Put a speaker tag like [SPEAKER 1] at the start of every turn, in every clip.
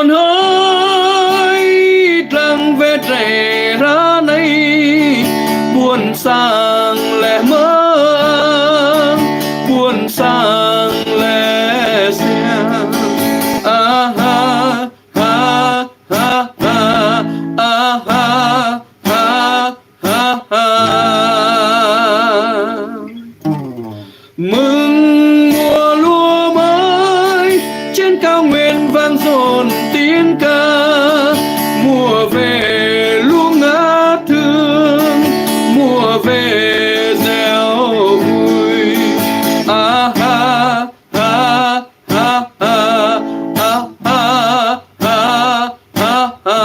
[SPEAKER 1] buồn hơi trăng về trẻ ra này buồn sang lẻ mơ buồn sang lẻ xe ha ha ha ha ha ha ha ha ha mừng mùa lúa mới trên cao nguyên vang dồn tiếng ca mùa về lúa ngát thương mùa về gieo vui ha ha ha ha ha ha ha ha ha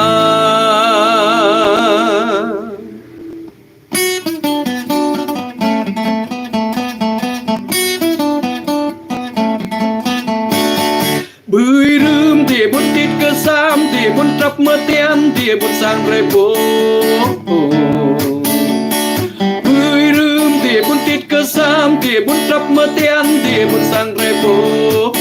[SPEAKER 1] bưởi rơm thì bút tít cơ sam thì bút trap mơ tiên thì bút sang rơi bố bưởi rơm thì bút tít cơ sam thì bút trap mơ tiên thì bút sang rơi bố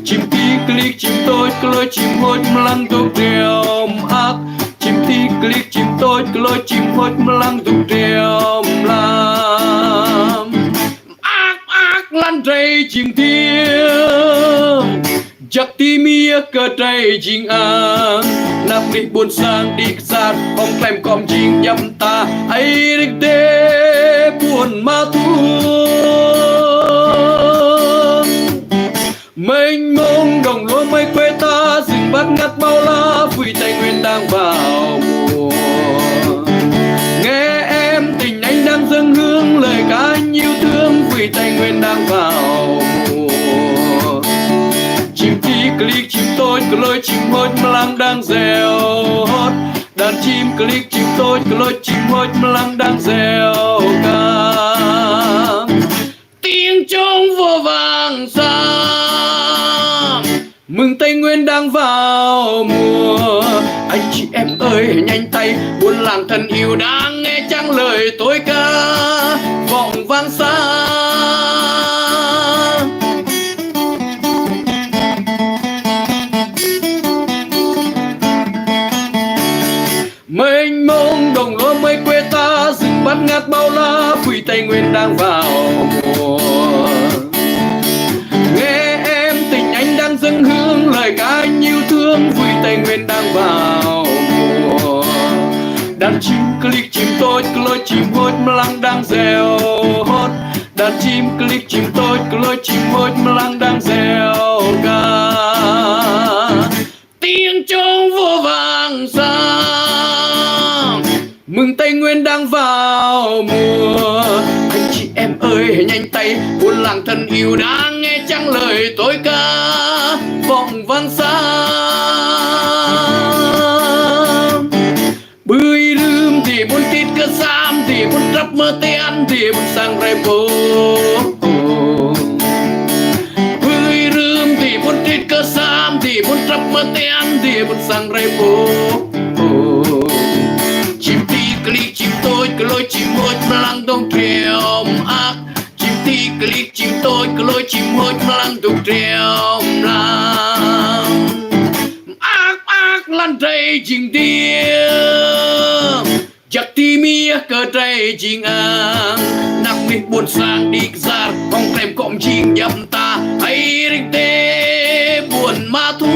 [SPEAKER 1] chim tí click chim tôi lôi chim hốt mlang tục đèo ác chim tí click chim tôi lôi chim hốt mlang tục đèo làm ác lan rây chim thiêng chắc tí mía cơ trai chinh an nắp đi buồn sang đi xa không kèm com chinh nhầm ta ấy đích đê buồn ma thu mênh mông đồng lúa mây quê ta rừng bát ngát bao la vui tây nguyên đang vào mùa nghe em tình anh đang dâng hương lời ca anh yêu thương vui tây nguyên đang vào mùa chim tí click chim tôi lôi chim hốt mlang đang reo hót đàn chim click chim tôi lôi chim hốt mlang đang reo ca tiếng trống vô vàng sang mừng Tây Nguyên đang vào mùa anh chị em ơi nhanh tay buôn làng thân yêu đang nghe chăng lời tôi ca vọng vang xa mênh mông đồng lúa mây quê ta rừng bát ngát bao la vui Tây Nguyên đang vào mùa nghe em tình anh đang dâng hương lời ca anh yêu thương vui Tây Nguyên đang vào mùa đàn chim click chim tôi lôi chim hốt mlang đang reo hót đàn chim click chim tôi lôi chim hốt mlang đang reo ca tiếng trống vô vàng sang mừng Tây Nguyên đang vào mùa anh chị em ơi nhanh tay buôn làng thân yêu đang nghe chăng lời tôi ca vọng vang xa bưởi rơm thì buôn tít cơ sam thì buôn trap mơ tiên thì buôn sang rơi bố bưởi rơm thì buôn tít cơ sam thì buôn trap mơ tiên thì buôn sang rơi bố chim tí click chim tôi lôi chim hốt mlang đông triều ác chim tí click chim tôi lôi chim hốt mlang đông triều làm ác lan rây chinh tiếng chắc tí mía cơ trai chinh an nắp đi buồn sang đi ra không kèm cọm chinh nhầm ta hay đích tê buồn ma thu